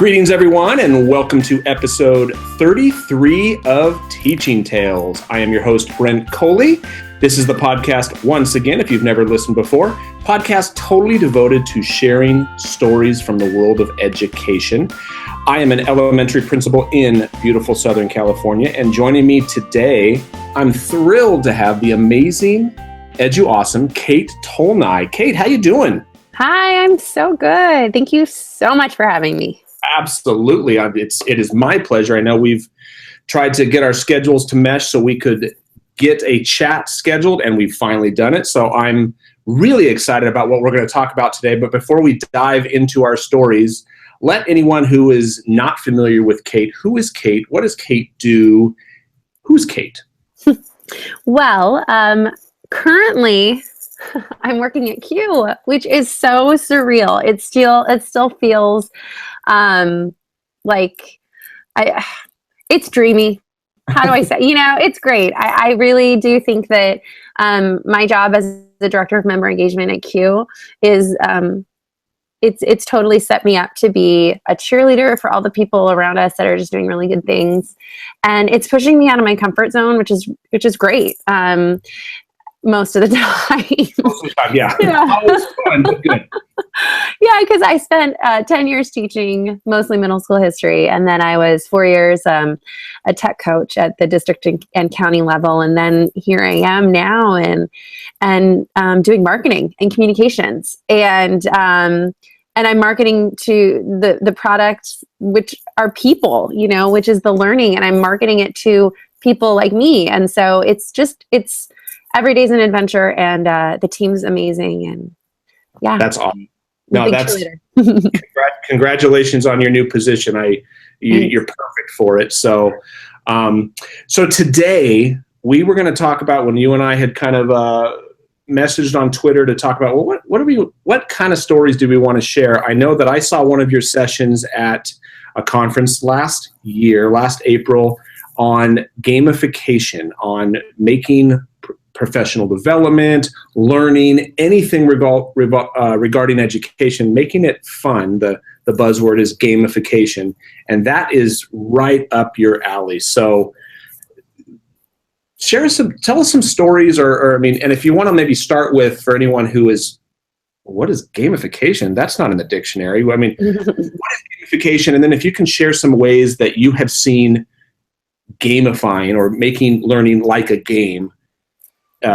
Greetings, everyone, and welcome to episode 33 of Teaching Tales. I am your host, Brent Coley. This is the podcast, once again, if you've never listened before, podcast totally devoted to sharing stories from the world of education. I am an elementary principal in beautiful Southern California, and joining me today, I'm thrilled to have the amazing, edu-awesome Cate Tolnai. Cate, how you doing? Hi, I'm so good. Thank you so much for having me. Absolutely. It is my pleasure. I know we've tried to get our schedules to mesh so we could get a chat scheduled, and we've finally done it. So I'm really excited about what we're going to talk about today. But before we dive into our stories, let anyone who is not familiar with Cate, who is Cate? What does Cate do? Who's Cate? Well, currently I'm working at Q, which is so surreal. It still feels like it's dreamy. How do I say? It's great. I really do think that my job as the director of member engagement at Q is it's totally set me up to be a cheerleader for all the people around us that are just doing really good things, and it's pushing me out of my comfort zone, which is great. Most of the time. Most of the time, yeah. Always fun, but good. Yeah, because I spent 10 years teaching mostly middle school history, and then I was 4 years a tech coach at the district and county level, and then here I am now and doing marketing and communications, and I'm marketing to the products, which are people, which is the learning, and I'm marketing it to people like me, and so it's every day's an adventure, and the team's amazing, and yeah. That's awesome. No, that's congratulations on your new position. You're perfect for it. So today we were going to talk about, when you and I had kind of messaged on Twitter to talk about, well, what kind of stories do we want to share? I know that I saw one of your sessions at a conference last April, on gamification, on making professional development, learning, anything regarding education, making it fun. The buzzword is gamification, and that is right up your alley. So tell us some stories, or and if you want to maybe start with, for anyone who is, what is gamification? That's not in the dictionary. What is gamification? And then if you can share some ways that you have seen gamifying or making learning like a game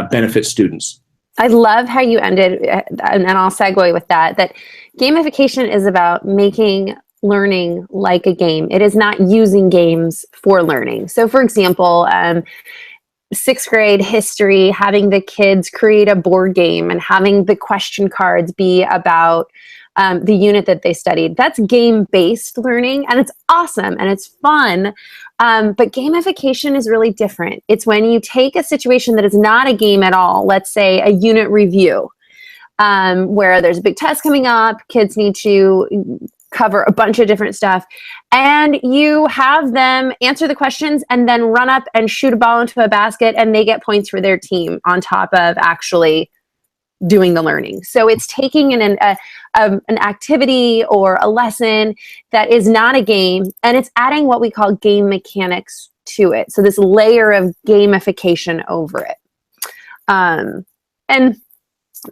benefit students. I love how you ended, and I'll segue with that gamification is about making learning like a game. It is not using games for learning. So for example, sixth grade history, having the kids create a board game and having the question cards be about the unit that they studied. That's game-based learning, and it's awesome and it's fun. But gamification is really different. It's when you take a situation that is not a game at all, let's say a unit review, where there's a big test coming up, kids need to cover a bunch of different stuff, and you have them answer the questions and then run up and shoot a ball into a basket, and they get points for their team on top of actually doing the learning. So it's taking an activity or a lesson that is not a game, and it's adding what we call game mechanics to it. So this layer of gamification over it. And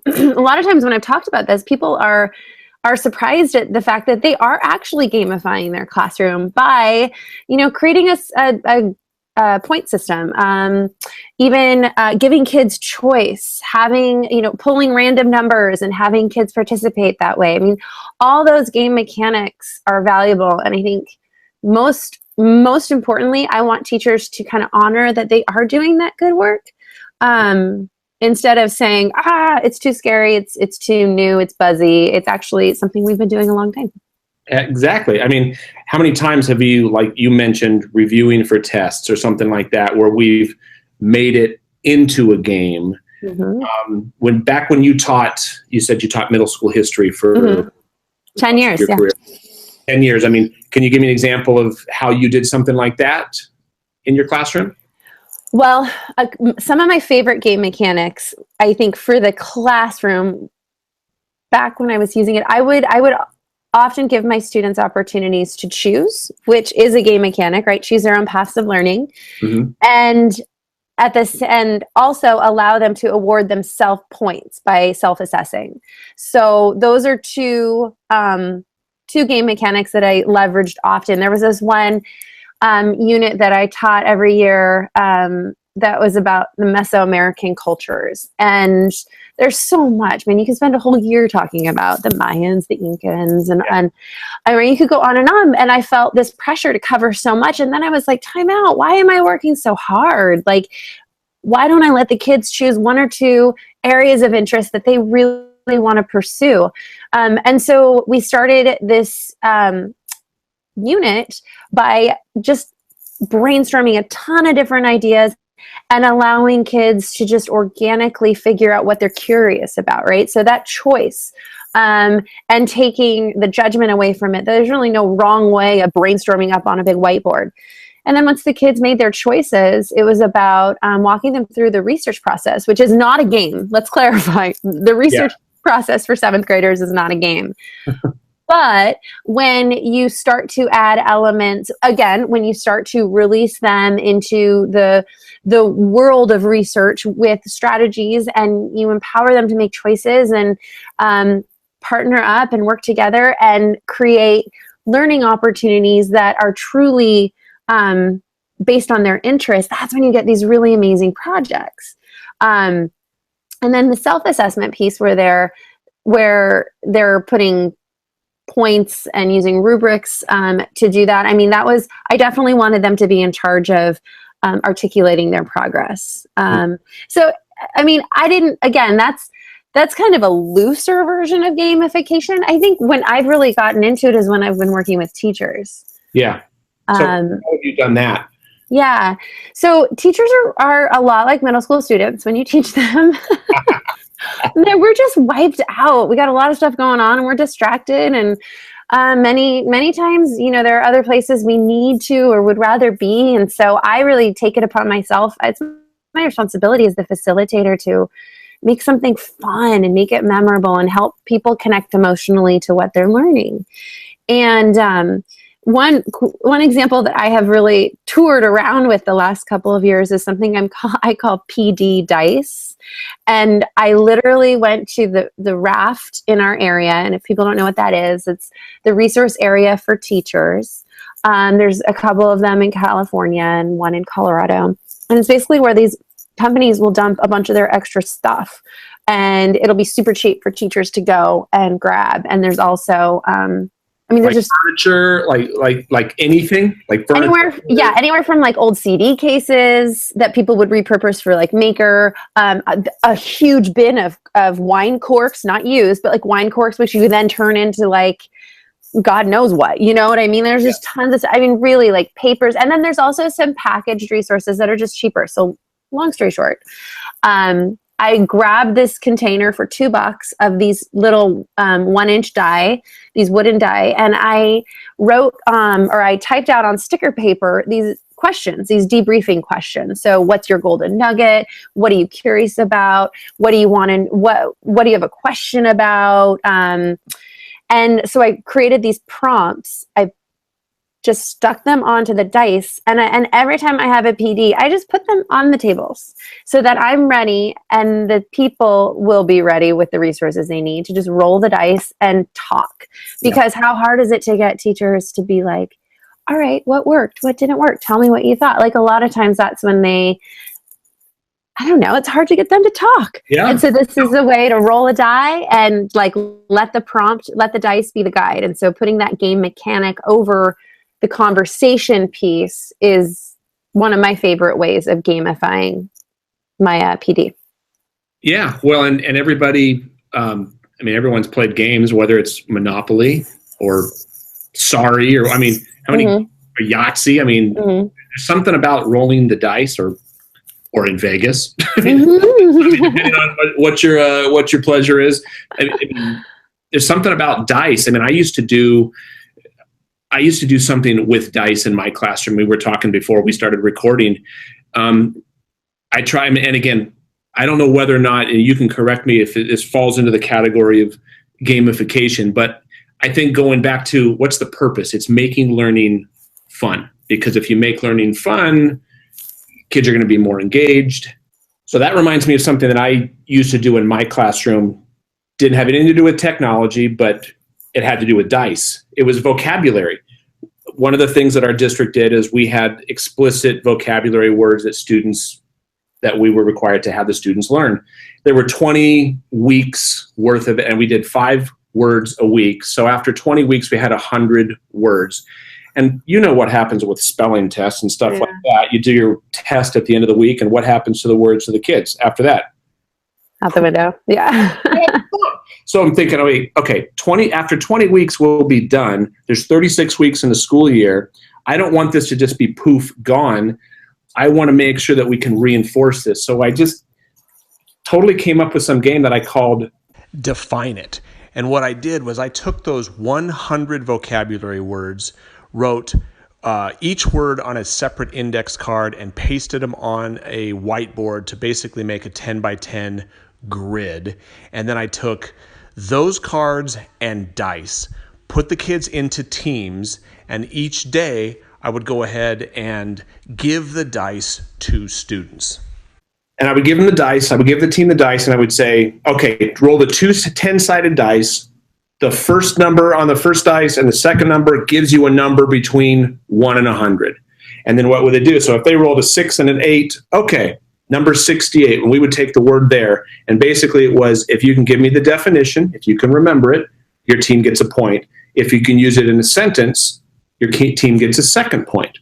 a lot of times when I've talked about this, people are surprised at the fact that they are actually gamifying their classroom by, creating a point system, even giving kids choice, having, pulling random numbers and having kids participate that way. I mean, all those game mechanics are valuable. And I think most importantly, I want teachers to kind of honor that they are doing that good work. Instead of saying, it's too scary, it's too new, it's buzzy. It's actually something we've been doing a long time. Exactly. I mean, how many times have you, like you mentioned, reviewing for tests or something like that, where we've made it into a game? Mm-hmm. When you said you taught middle school history for 10 years. Yeah. Career. 10 years. I mean, can you give me an example of how you did something like that in your classroom? Well, some of my favorite game mechanics, I think, for the classroom, back when I was using it, I would often give my students opportunities to choose, which is a game mechanic, right? Choose their own paths of learning. Mm-hmm. And at this, and also allow them to award themselves points by self-assessing. So those are two game mechanics that I leveraged often. There was this one unit that I taught every year that was about the Mesoamerican cultures. And there's so much. I mean, you can spend a whole year talking about the Mayans, the Incans, and I mean, you could go on. And I felt this pressure to cover so much. And then I was like, time out. Why am I working so hard? Like, why don't I let the kids choose one or two areas of interest that they really want to pursue? And so we started this unit by just brainstorming a ton of different ideas and allowing kids to just organically figure out what they're curious about, right? So that choice and taking the judgment away from it. There's really no wrong way of brainstorming up on a big whiteboard. And then once the kids made their choices, it was about walking them through the research process, which is not a game. Let's clarify. The research process for 7th graders is not a game. But when you start to add elements, again, when you start to release them into the world of research with strategies, and you empower them to make choices and partner up and work together and create learning opportunities that are truly based on their interests, that's when you get these really amazing projects. And then the self-assessment piece where they're putting points and using rubrics to do that. I mean, I definitely wanted them to be in charge of articulating their progress. So, I mean, that's kind of a looser version of gamification. I think when I've really gotten into it is when I've been working with teachers. Yeah. So how have you done that? Yeah. So teachers are a lot like middle school students when you teach them. We're just wiped out. We got a lot of stuff going on and we're distracted. And many times, there are other places we need to or would rather be. And so I really take it upon myself. It's my responsibility as the facilitator to make something fun and make it memorable and help people connect emotionally to what they're learning. And one example that I have really toured around with the last couple of years is something I call PD Dice. And I literally went to the raft in our area. And if people don't know what that is, it's the resource area for teachers. There's a couple of them in California and one in Colorado. And it's basically where these companies will dump a bunch of their extra stuff. And it'll be super cheap for teachers to go and grab. And there's also there's like just furniture, like anything, like furniture. Anywhere from like old CD cases that people would repurpose for like maker, a huge bin of wine corks, not used, but like wine corks, which you then turn into like God knows what, you know what I mean? There's just tons of, really like papers. And then there's also some packaged resources that are just cheaper. So long story short, I grabbed this container for $2 of these little 1-inch die, these wooden die, and I wrote I typed out on sticker paper these questions, these debriefing questions. So what's your golden nugget? What are you curious about? What do you want and what do you have a question about? And so I created these prompts. I just stuck them onto the dice. And every time I have a PD, I just put them on the tables so that I'm ready and the people will be ready with the resources they need to just roll the dice and talk. Because how hard is it to get teachers to be like, all right, what worked? What didn't work? Tell me what you thought. Like a lot of times that's when it's hard to get them to talk. Yeah. And so this is a way to roll a die and like let the dice be the guide. And so putting that game mechanic over the conversation piece is one of my favorite ways of gamifying my PD. Yeah, well, and everybody, everyone's played games, whether it's Monopoly or Sorry, or how many or Yahtzee. There's something about rolling the dice, or in Vegas, depending on what your pleasure is. There's something about dice. I used to do something with dice in my classroom. We were talking before we started recording. I try, and again, I don't know whether or not, and you can correct me if this falls into the category of gamification, but I think going back to what's the purpose? It's making learning fun, because if you make learning fun, kids are going to be more engaged. So that reminds me of something that I used to do in my classroom. Didn't have anything to do with technology, but it had to do with dice. It was vocabulary. One of the things that our district did is we had explicit vocabulary words that we were required to have the students learn. There were 20 weeks worth of it, and we did 5 words a week. So after 20 weeks, we had 100 words. And you know what happens with spelling tests and stuff like that. You do your test at the end of the week, and what happens to the words of the kids after that? Out the window. Yeah. So I'm thinking, okay, after 20 weeks we'll be done. There's 36 weeks in the school year. I don't want this to just be poof, gone. I want to make sure that we can reinforce this. So I just totally came up with some game that I called Define It. And what I did was I took those 100 vocabulary words, wrote each word on a separate index card, and pasted them on a whiteboard to basically make a 10 by 10 grid. And then I took those cards and dice, put the kids into teams, and each day I would go ahead and give the dice to students. And I would give them the dice. I would give the team the dice, and I would say, okay, roll the 2 10-sided dice. The first number on the first dice and the second number gives you a number between 1 and 100. And then what would they do? So if they rolled a 6 and an 8, okay, number 68. And we would take the word there. And basically it was, if you can give me the definition, if you can remember it, your team gets a point. If you can use it in a sentence, your team gets a second point.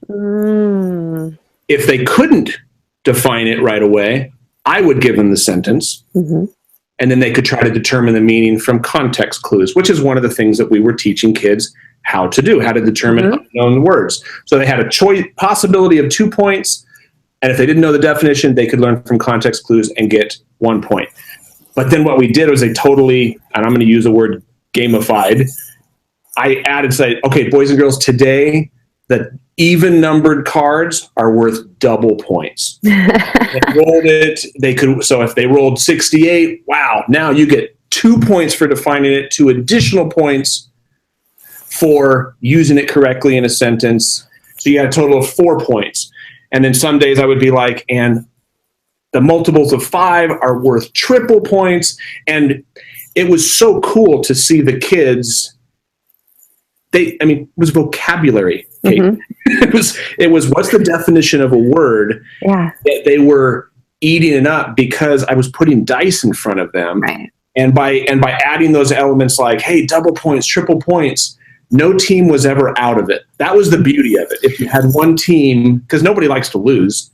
If they couldn't define it right away, I would give them the sentence. And then they could try to determine the meaning from context clues, which is one of the things that we were teaching kids how to do, how to determine unknown words. So they had a possibility of 2 points. And if they didn't know the definition, they could learn from context clues and get 1 point. But then what we did was and I'm going to use the word gamified. I added, okay, boys and girls, today the even numbered cards are worth double points. They rolled it. So if they rolled 68, wow, now you get 2 points for defining it, 2 additional points for using it correctly in a sentence. So you had a total of 4 points. And then some days I would be like, and the multiples of 5 are worth triple points. And it was so cool to see the kids. It was vocabulary. It was what's the definition of a word that they were eating it up because I was putting dice in front of them. Right. And by adding those elements like, hey, double points, triple points, no team was ever out of it. That was the beauty of it. If you had one team, because nobody likes to lose,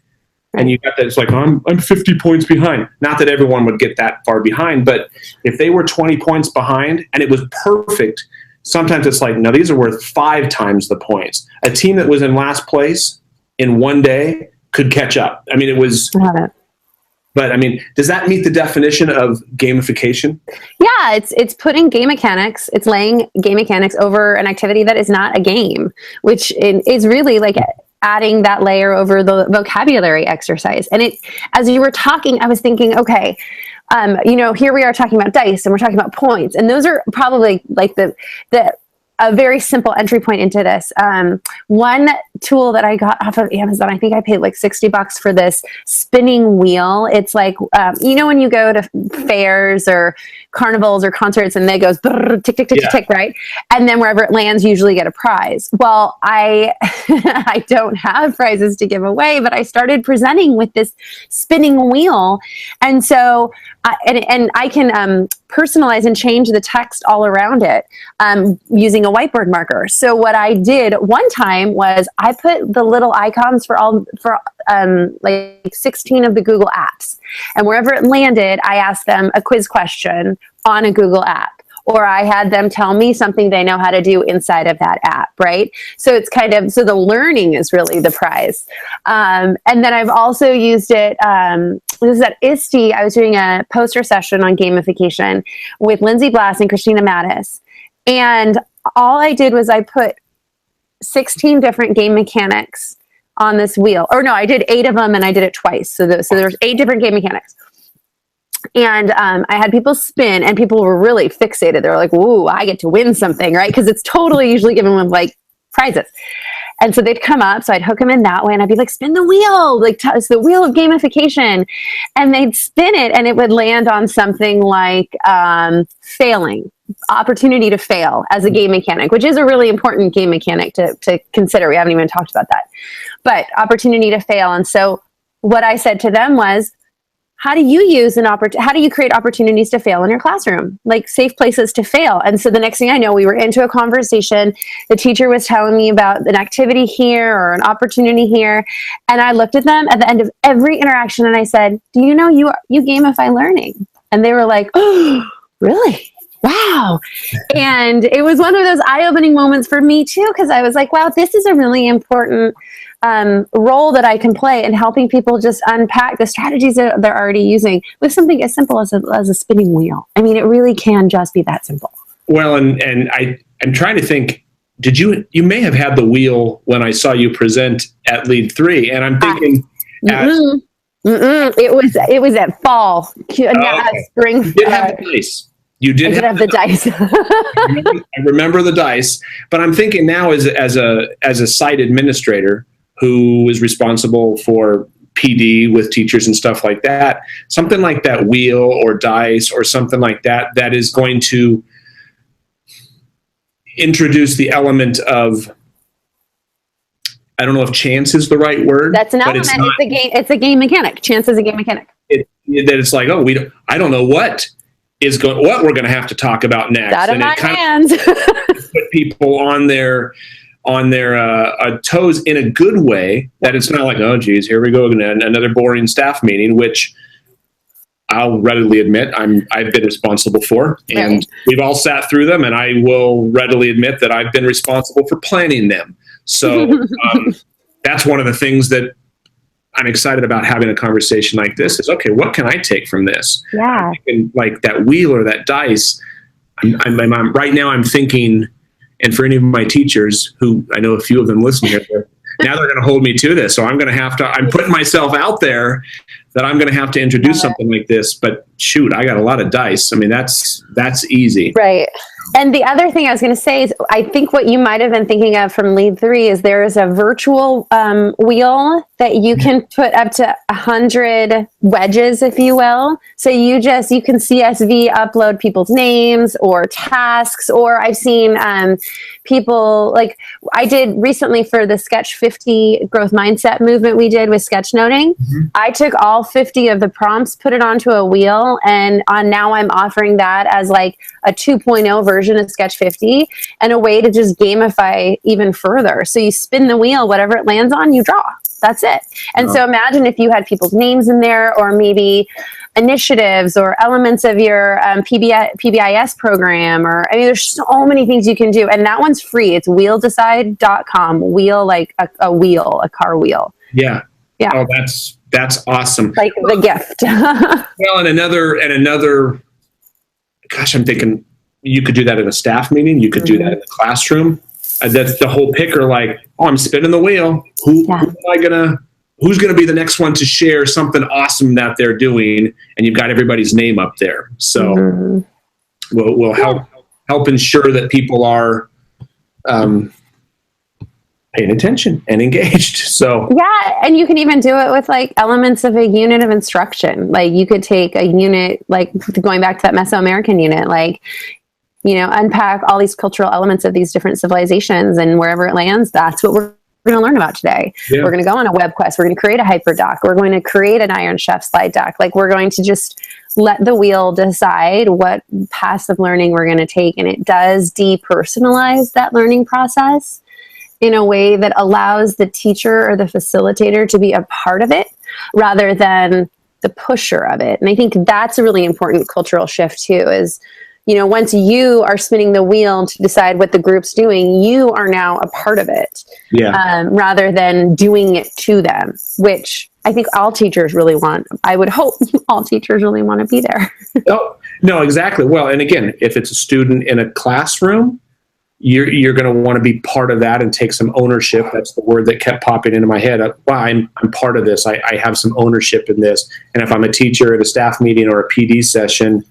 and you got that, it's like, I'm 50 points behind. Not that everyone would get that far behind, but if they were 20 points behind and it was perfect, sometimes it's like, no, these are worth 5 times the points. A team that was in last place in one day could catch up. It was. But does that meet the definition of gamification? Yeah, it's putting game mechanics, it's laying game mechanics over an activity that is not a game, which is really like adding that layer over the vocabulary exercise. And as you were talking, I was thinking, okay, here we are talking about dice and we're talking about points, and those are probably like a very simple entry point into this. One tool that I got off of Amazon, I think I paid like $60 for this spinning wheel. It's like, when you go to fairs or carnivals or concerts and it goes brrr, tick, tick, tick, tick, tick, right? And then wherever it lands, you usually get a prize. Well, I I don't have prizes to give away, but I started presenting with this spinning wheel. And so, and I can personalize and change the text all around it using a whiteboard marker. So what I did one time was I put the little icons for like 16 of the Google apps. And wherever it landed, I asked them a quiz question on a Google app. Or I had them tell me something they know how to do inside of that app, right? So it's so the learning is really the prize. And then I've also used it, this is at ISTE, I was doing a poster session on gamification with Lindsay Blass and Christina Mattis. And all I did was I put 16 different game mechanics on this wheel. Or no, I did 8 of them and I did it twice. So there's 8 different game mechanics. And I had people spin, and people were really fixated. They were like, "Ooh, I get to win something," right? Because it's totally usually given with like prizes. And so they'd come up, so I'd hook them in that way, and I'd be like, "Spin the wheel, like it's the wheel of gamification," and they'd spin it, and it would land on something like failing, opportunity to fail as a game mechanic, which is a really important game mechanic to consider. We haven't even talked about that, but opportunity to fail. And so what I said to them was, how do you how do you create opportunities to fail in your classroom? Like safe places to fail. And so the next thing I know, we were into a conversation. The teacher was telling me about an activity here or an opportunity here. And I looked at them at the end of every interaction and I said, do you know you gamify learning? And they were like, oh, really? Wow. And it was one of those eye-opening moments for me too, because I was like, wow, this is a really important role that I can play in helping people just unpack the strategies that they're already using with something as simple as a spinning wheel. I mean, it really can just be that simple. Well, and I'm trying to think, you may have had the wheel when I saw you present at Lead 3, and I'm thinking it was at fall, spring. You did have the dice. You did have the dice. I remember the dice, but I'm thinking now as a site administrator who is responsible for PD with teachers and stuff like that, something like that wheel or dice or something like that is going to introduce the element of, I don't know if chance is the right word. That's an element. It's a game mechanic. Chance is a game mechanic. That it's like, I don't know what we're going to have to talk about next. Out of my hands. Put people on their toes in a good way, that it's not like, oh geez, here we go again, another boring staff meeting, which I'll readily admit I've been responsible for, and we've all sat through them, and I will readily admit that I've been responsible for planning them. So that's one of the things that I'm excited about having a conversation like this is, okay, what can I take from this? Yeah. And like that wheel or that dice, I'm right now I'm thinking, and for any of my teachers who I know a few of them listening here, now they're going to hold me to this. So I'm putting myself out there that I'm going to have to introduce something like this, but shoot, I got a lot of dice. I mean, that's easy. Right. And the other thing I was going to say is, I think what you might have been thinking of from Lead 3 is there is a virtual wheel that you can put up to 100 wedges, if you will. So you can CSV upload people's names or tasks, or I've seen people, like I did recently for the Sketch 50 growth mindset movement we did with sketchnoting. Mm-hmm. I took all 50 of the prompts, put it onto a wheel, and now I'm offering that as like a 2.0 version of Sketch 50 and a way to just gamify even further. So you spin the wheel, whatever it lands on, you draw. That's it. And so imagine if you had people's names in there, or maybe initiatives or elements of your PBIS program, or I mean, there's so many things you can do. And that one's free. It's wheeldecide.com. Wheel, like a wheel, a car wheel. Yeah. Yeah. Oh, that's awesome. Like the gift. Well, and another, gosh, I'm thinking you could do that in a staff meeting. You could do that in the classroom. That's the whole picker. Like, I'm spinning the wheel. Who's going to be the next one to share something awesome that they're doing? And you've got everybody's name up there. So we'll help ensure that people are paying attention and engaged. So yeah, and you can even do it with like elements of a unit of instruction. Like you could take a unit, like going back to that Mesoamerican unit, like, unpack all these cultural elements of these different civilizations, and wherever it lands, that's what we're going to learn about today. Yeah. We're going to go on a web quest. We're going to create a hyperdoc. We're going to create an Iron Chef slide deck. Like, we're going to just let the wheel decide what passive learning we're going to take. And it does depersonalize that learning process in a way that allows the teacher or the facilitator to be a part of it rather than the pusher of it. And I think that's a really important cultural shift too, is once you are spinning the wheel to decide what the group's doing, you are now a part of it, rather than doing it to them, which I think all teachers really want. I would hope all teachers really want to be there. No, exactly. Well, and again, if it's a student in a classroom, you're going to want to be part of that and take some ownership. That's the word that kept popping into my head. Wow, I'm part of this. I have some ownership in this. And if I'm a teacher at a staff meeting or a PD session,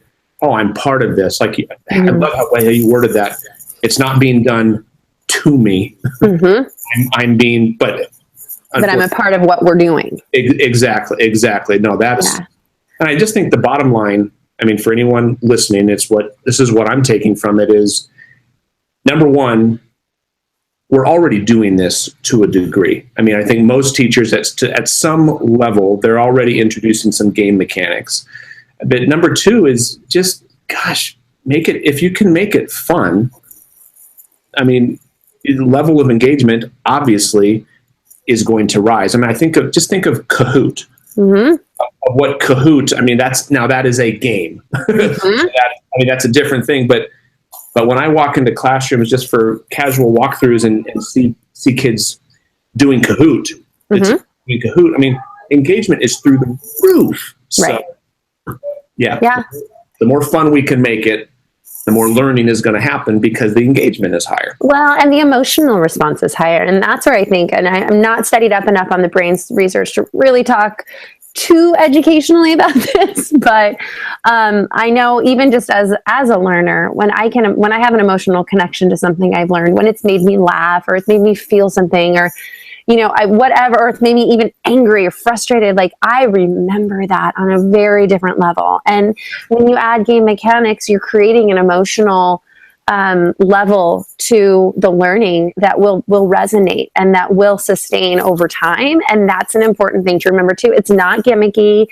oh, I'm part of this. Like, I love how you worded that. It's not being done to me. I'm being, but I'm a part of what we're doing. Exactly. No, that's, and I just think the bottom line, I mean, for anyone listening, this is what I'm taking from it is, number one, we're already doing this to a degree. I mean, I think most teachers at some level, they're already introducing some game mechanics. But number two is just, gosh, if you can make it fun. I mean, the level of engagement obviously is going to rise. I mean, think of Kahoot. Of what Kahoot, I mean, that is a game. That's a different thing. But when I walk into classrooms just for casual walkthroughs and see kids doing Kahoot, I mean, engagement is through the roof. So, yeah. The more fun we can make it, the more learning is going to happen because the engagement is higher. Well, and the emotional response is higher. And that's where I think, and I'm not studied up enough on the brain's research to really talk too educationally about this, but I know even just as a learner, when I have an emotional connection to something I've learned, when it's made me laugh or it's made me feel something, or whatever, or it's made me even angry or frustrated, like I remember that on a very different level. And when you add game mechanics, you're creating an emotional level to the learning that will resonate and that will sustain over time. And that's an important thing to remember too. It's not gimmicky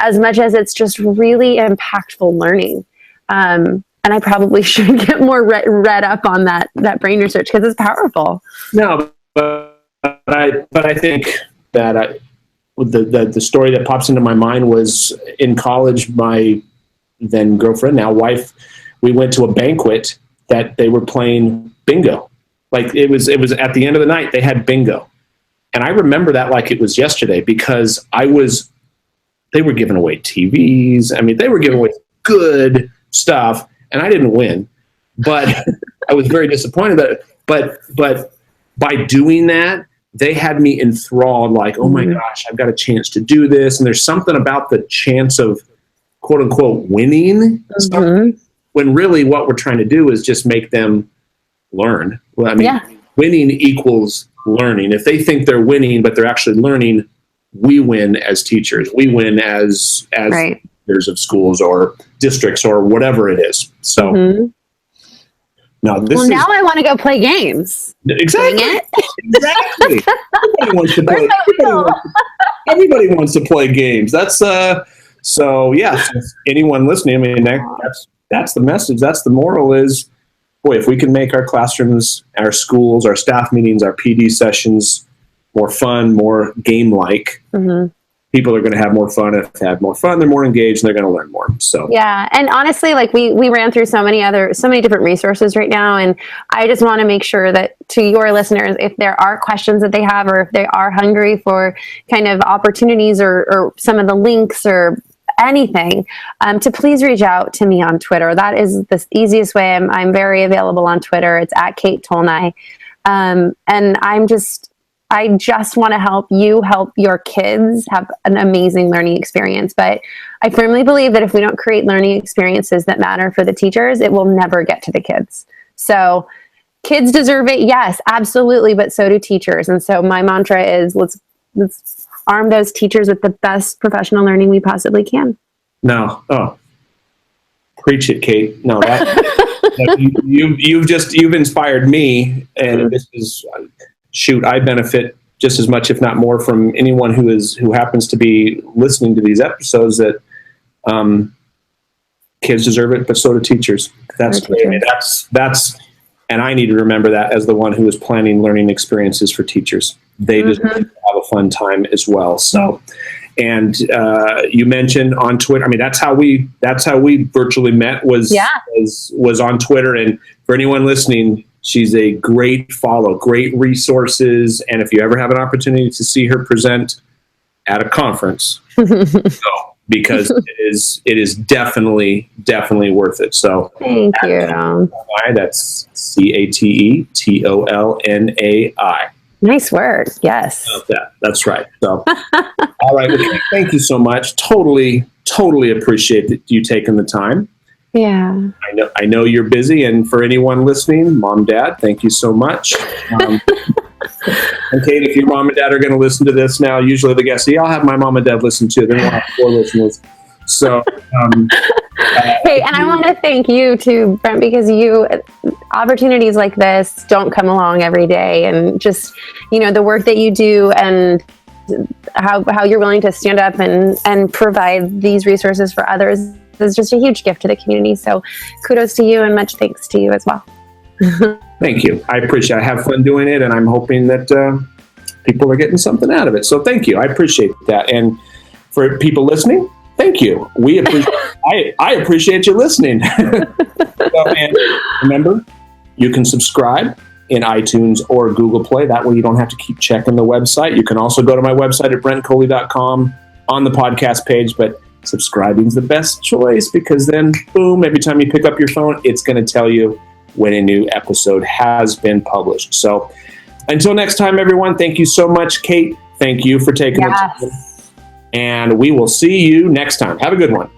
as much as it's just really impactful learning. And I probably should get more read up on that brain research because it's powerful. No, but I think that the story that pops into my mind was in college, my then girlfriend, now wife, we went to a banquet that they were playing bingo. Like it was at the end of the night, they had bingo. And I remember that like it was yesterday because they were giving away TVs. I mean, they were giving away good stuff and I didn't win, but I was very disappointed that, but by doing that, they had me enthralled, like, oh my gosh, I've got a chance to do this. And there's something about the chance of quote unquote winning something, when really what we're trying to do is just make them learn. Well, I mean, winning equals learning. If they think they're winning, but they're actually learning, we win as teachers. We win as leaders of schools or districts or whatever it is. So now I want to go play games. Exactly. Exactly. Everybody wants to play. Everybody wants to play games. That's so yeah. Anyone listening, I mean, that's the message. That's the moral is, boy, if we can make our classrooms, our schools, our staff meetings, our PD sessions more fun, more game-like, people are going to have more fun. If they have more fun, they're more engaged and they're going to learn more. So yeah. And honestly, like we ran through so many different resources right now. And I just want to make sure that to your listeners, if there are questions that they have, or if they are hungry for kind of opportunities or some of the links or anything, to please reach out to me on Twitter. That is the easiest way. I'm very available on Twitter. It's at Cate Tolnai. And I just want to help your kids have an amazing learning experience. But I firmly believe that if we don't create learning experiences that matter for the teachers, it will never get to the kids. So kids deserve it. Yes, absolutely. But so do teachers. And so my mantra is let's arm those teachers with the best professional learning we possibly can. No. Oh, preach it, Cate. No, you've inspired me. And this is, I benefit just as much, if not more, from anyone who happens to be listening to these episodes, that kids deserve it, but so do teachers. That's great. I mean, that's, and I need to remember that as the one who is planning learning experiences for teachers. They deserve to have a fun time as well. So, and you mentioned on Twitter. I mean, that's how we virtually met was on Twitter. And for anyone listening, she's a great follow, great resources. And if you ever have an opportunity to see her present at a conference, because it is definitely worth it. So thank you. That's CATETOLNAI. Nice word. Yes. That's right. So, all right. Well, thank you so much. Totally appreciate you taking the time. Yeah. I know you're busy, and for anyone listening, Mom, Dad, thank you so much. And Cate, if your mom and dad are going to listen to this now, usually the guests, I'll have my mom and dad listen to it. Then we'll have 4 listeners. So, hey, and I want to thank you too, Brent, because opportunities like this don't come along every day, and just, the work that you do and how you're willing to stand up and provide these resources for others is just a huge gift to the community. So kudos to you, and much thanks to you as well. Thank you. I appreciate it. I have fun doing it, and I'm hoping that people are getting something out of it. So thank you. I appreciate that. And for people listening, thank you. We appreciate I appreciate you listening. And remember, you can subscribe in iTunes or Google Play. That way you don't have to keep checking the website. You can also go to my website at brentcoley.com on the podcast page, but subscribing is the best choice, because then, boom, every time you pick up your phone, it's going to tell you when a new episode has been published. So until next time, everyone, thank you so much, Cate. Thank you for taking the time. And we will see you next time. Have a good one.